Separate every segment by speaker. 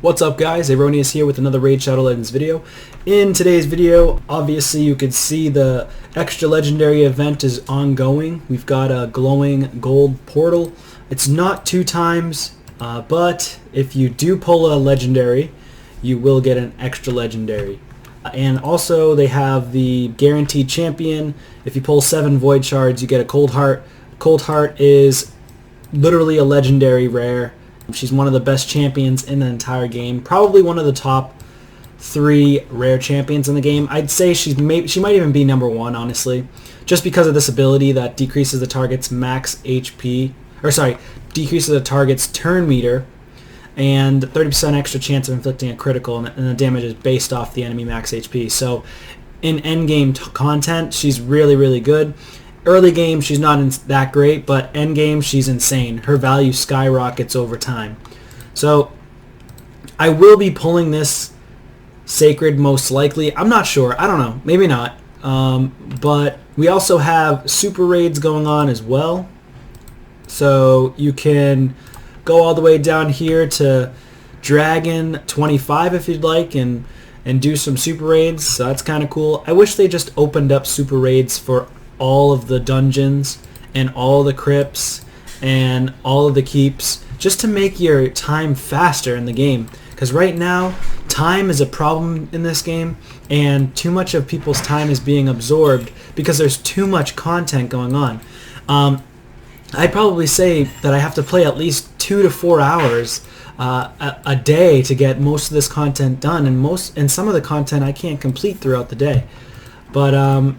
Speaker 1: What's up guys, Erroneous here with another Raid Shadow Legends video. In today's video, obviously you could see the extra legendary event is ongoing. We've got a glowing gold portal. It's not 2 times, but if you do pull a legendary, you will get an extra legendary. And also they have the guaranteed champion. If you pull 7 void shards, you get a cold heart. Cold heart is literally a legendary rare. She's one of the best champions in the entire game. Probably one of the top 3 rare champions in the game. I'd say she might even be number 1, honestly. Just because of this ability that decreases the target's max HP, decreases the target's turn meter, and 30% extra chance of inflicting a critical, and the damage is based off the enemy max HP. So in endgame content, she's really, really good. Early game, she's not that great, but end game, she's insane. Her value skyrockets over time. So I will be pulling this Sacred most likely. I'm not sure. I don't know. Maybe not. But we also have super raids going on as well. So you can go all the way down here to Dragon 25 if you'd like and do some super raids. So that's kind of cool. I wish they just opened up super raids for all of the dungeons and all the crypts and all of the keeps, just to make your time faster in the game, because right now time is a problem in this game and too much of people's time is being absorbed because there's too much content going on. I'd probably say that I have to play at least 2 to 4 hours a day to get most of this content done, and some of the content I can't complete throughout the day. But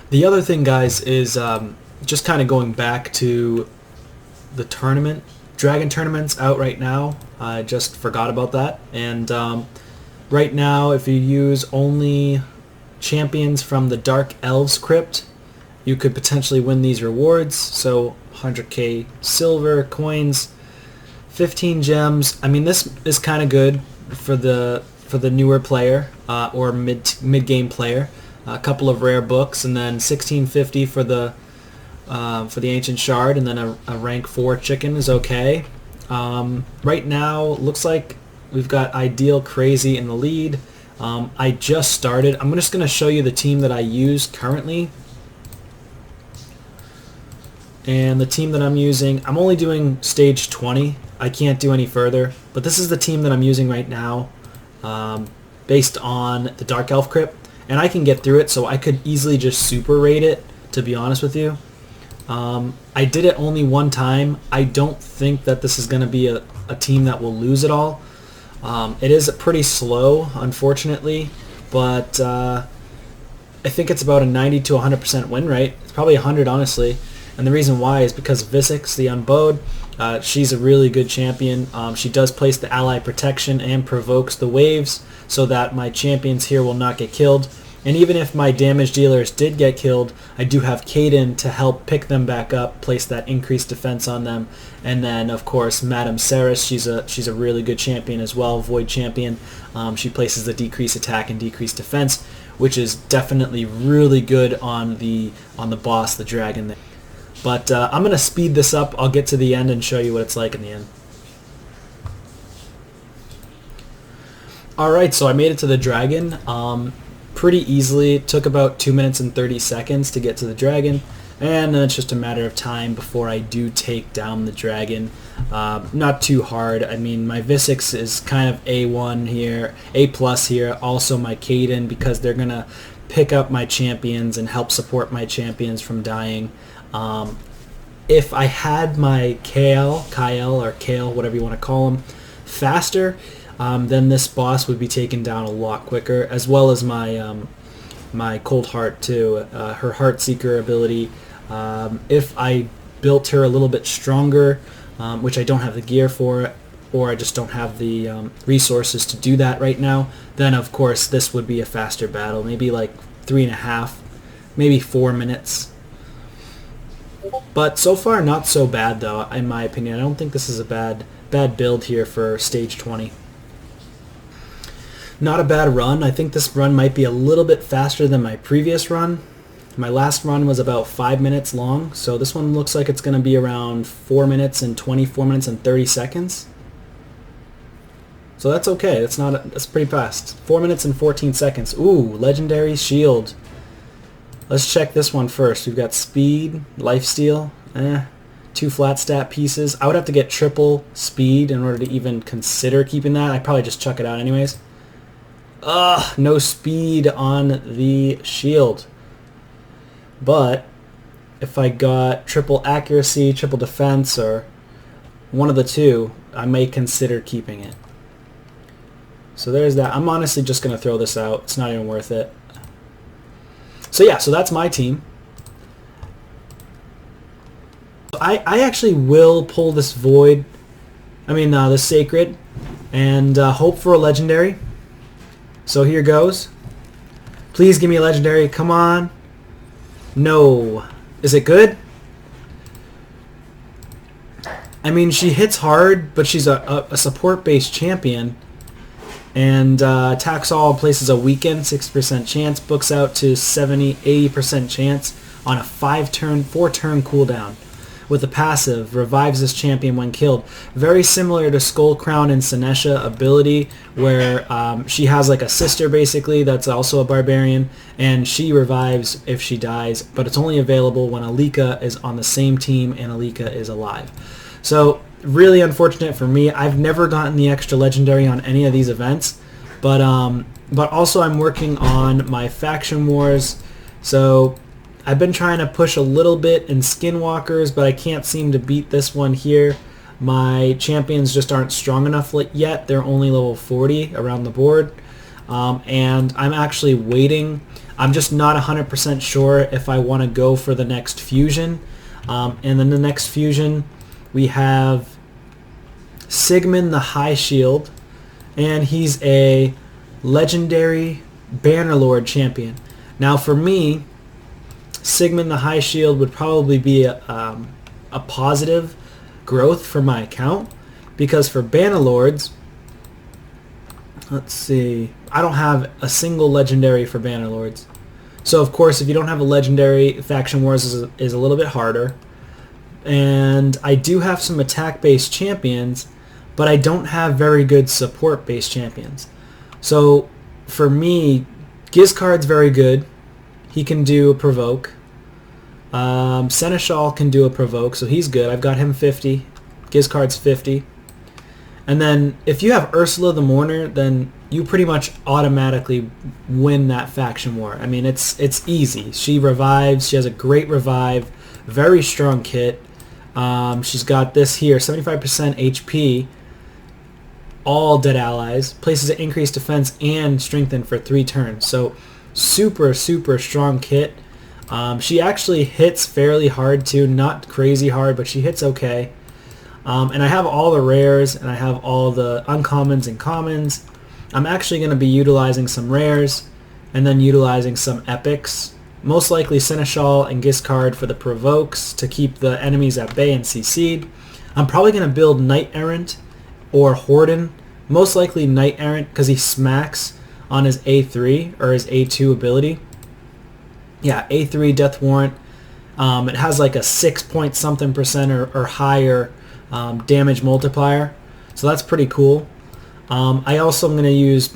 Speaker 1: the other thing, guys, is just kind of going back to the tournament. Dragon tournament's out right now. I just forgot about that. And right now, if you use only champions from the Dark Elves crypt, you could potentially win these rewards. So 100k silver coins, 15 gems. I mean, this is kind of good for the newer player or mid-game player. A couple of rare books, and then 1650 for the ancient shard, and then a rank 4 chicken is okay. Right now, looks like we've got Ideal Crazy in the lead. I just started. I'm just going to show you the team that I use currently, and the team that I'm using. I'm only doing stage 20. I can't do any further, but this is the team that I'm using right now, based on the Dark Elf crypt. And I can get through it, so I could easily just super raid it, to be honest with you. I did it only one time. I don't think that this is going to be a team that will lose it all. It is pretty slow, unfortunately, but I think it's about a 90 to 100% win rate. It's probably 100, honestly. And the reason why is because Visix, the Unbowed, she's a really good champion. She does place the ally protection and provokes the waves so that my champions here will not get killed. And even if my damage dealers did get killed, I do have Kaden to help pick them back up, place that increased defense on them. And then, of course, Madame Saris, she's a really good champion as well, Void champion. She places the decreased attack and decreased defense, which is definitely really good on the boss, the dragon there. But I'm going to speed this up. I'll get to the end and show you what it's like in the end. Alright, so I made it to the dragon pretty easily. It took about 2 minutes and 30 seconds to get to the dragon, and then it's just a matter of time before I do take down the dragon. Not too hard. I mean, my Visix is kind of A1 here, A+ here. Also my Kaden, because they're going to pick up my champions and help support my champions from dying. If I had my Kale, or Kale, whatever you want to call him, faster, then this boss would be taken down a lot quicker, as well as my my Cold Heart too, her Heart Seeker ability. If I built her a little bit stronger, which I don't have the gear for, or I just don't have the resources to do that right now, then of course this would be a faster battle, maybe like 3.5, maybe 4 minutes. But so far, not so bad though, in my opinion. I don't think this is a bad build here for stage 20. Not a bad run. I think this run might be a little bit faster than my previous run. My last run was about 5 minutes long, so this one looks like it's going to be around 4 minutes and 24 minutes and 30 seconds. So that's okay. That's pretty fast. 4 minutes and 14 seconds. Ooh, legendary shield. Let's check this one first. We've got speed, lifesteal, 2 flat stat pieces. I would have to get triple speed in order to even consider keeping that. I'd probably just chuck it out anyways. Ugh, no speed on the shield. But if I got triple accuracy, triple defense, or one of the two, I may consider keeping it. So there's that. I'm honestly just going to throw this out. It's not even worth it. So yeah, so that's my team. I actually will pull this void, this sacred, and hope for a legendary. So here goes. Please give me a legendary. Come on. No. Is it good? I mean, she hits hard, but she's a support-based champion. And attacks all, places a weaken, 6% chance, books out to 80% chance on a 4-turn cooldown. With a passive, revives this champion when killed. Very similar to Skull Crown and Senesha ability, where she has like a sister basically that's also a barbarian, and she revives if she dies, but it's only available when Alika is on the same team and Alika is alive. So really unfortunate for me. I've never gotten the extra legendary on any of these events, but also I'm working on my faction wars, so I've been trying to push a little bit in Skinwalkers, but I can't seem to beat this one here. My champions just aren't strong enough yet. They're only level 40 around the board, and I'm actually waiting. I'm just not 100% sure if I want to go for the next fusion, and then the next fusion we have Sigmund the High Shield, and he's a legendary Bannerlord champion. Now for me, Sigmund the High Shield would probably be a positive growth for my account, because for Bannerlords, let's see, I don't have a single legendary for Bannerlords. So of course if you don't have a legendary, Faction Wars is a little bit harder. And I do have some attack-based champions, but I don't have very good support-based champions. So for me, Gizcard's very good. He can do a provoke. Seneschal can do a provoke, so he's good. I've got him 50. Gizcard's 50. And then if you have Ursula the Mourner, then you pretty much automatically win that faction war. I mean, it's easy. She revives. She has a great revive. Very strong kit. She's got this here, 75% HP. All dead allies. Places an increased defense and strengthen for 3 turns. So super strong kit. She actually hits fairly hard too, not crazy hard, but she hits okay. And I have all the rares, and I have all the uncommons and commons. I'm actually going to be utilizing some rares, and then utilizing some epics. Most likely Seneschal and Gizcard for the provokes to keep the enemies at bay and CC'd. I'm probably going to build Knight Errant or Horden. Most likely Knight Errant because he smacks on his A3 or his A2 ability. Yeah, A3 Death Warrant. It has like a 6 point something percent or higher damage multiplier. So that's pretty cool. I also am going to use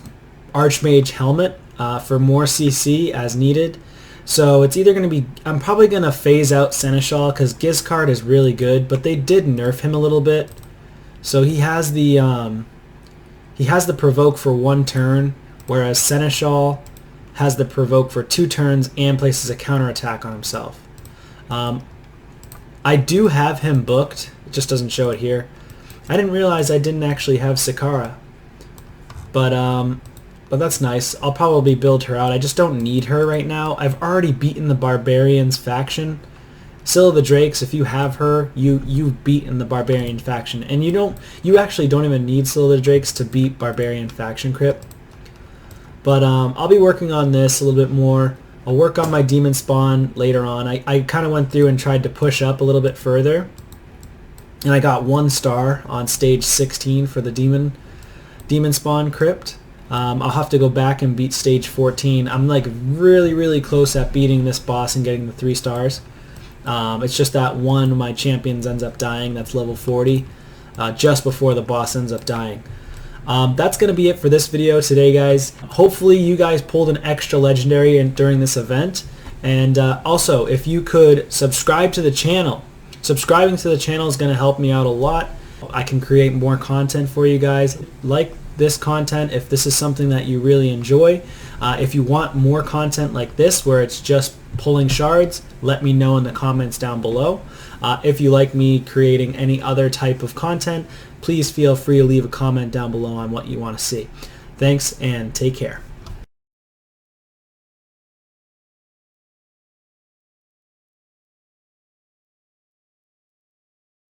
Speaker 1: Archmage Helmet for more CC as needed. So it's either going to be, I'm probably going to phase out Seneschal because Gizcard is really good, but they did nerf him a little bit. So he has the provoke for 1 turn, whereas Seneschal has the provoke for 2 turns and places a counterattack on himself. I do have him booked, it just doesn't show it here. I didn't realize I didn't actually have Sakara, but that's nice. I'll probably build her out. I just don't need her right now. I've already beaten the Barbarians faction. Scylla the Drakes, if you have her, you've beaten the Barbarian faction, and you actually don't even need Scylla the Drakes to beat Barbarian faction crypt. But I'll be working on this a little bit more. I'll work on my demon spawn later on. I kind of went through and tried to push up a little bit further, and I got 1 star on stage 16 for the demon spawn crypt. I'll have to go back and beat stage 14. I'm like really close at beating this boss and getting the 3 stars. It's just that one of my champions ends up dying. That's level 40, just before the boss ends up dying. That's going to be it for this video today, guys. Hopefully you guys pulled an extra legendary during this event. And also, if you could subscribe to the channel. Subscribing to the channel is going to help me out a lot. I can create more content for you guys. Like this content if this is something that you really enjoy. If you want more content like this where it's just pulling shards, let me know in the comments down below. If you like me creating any other type of content, please feel free to leave a comment down below on what you want to see. Thanks and take care.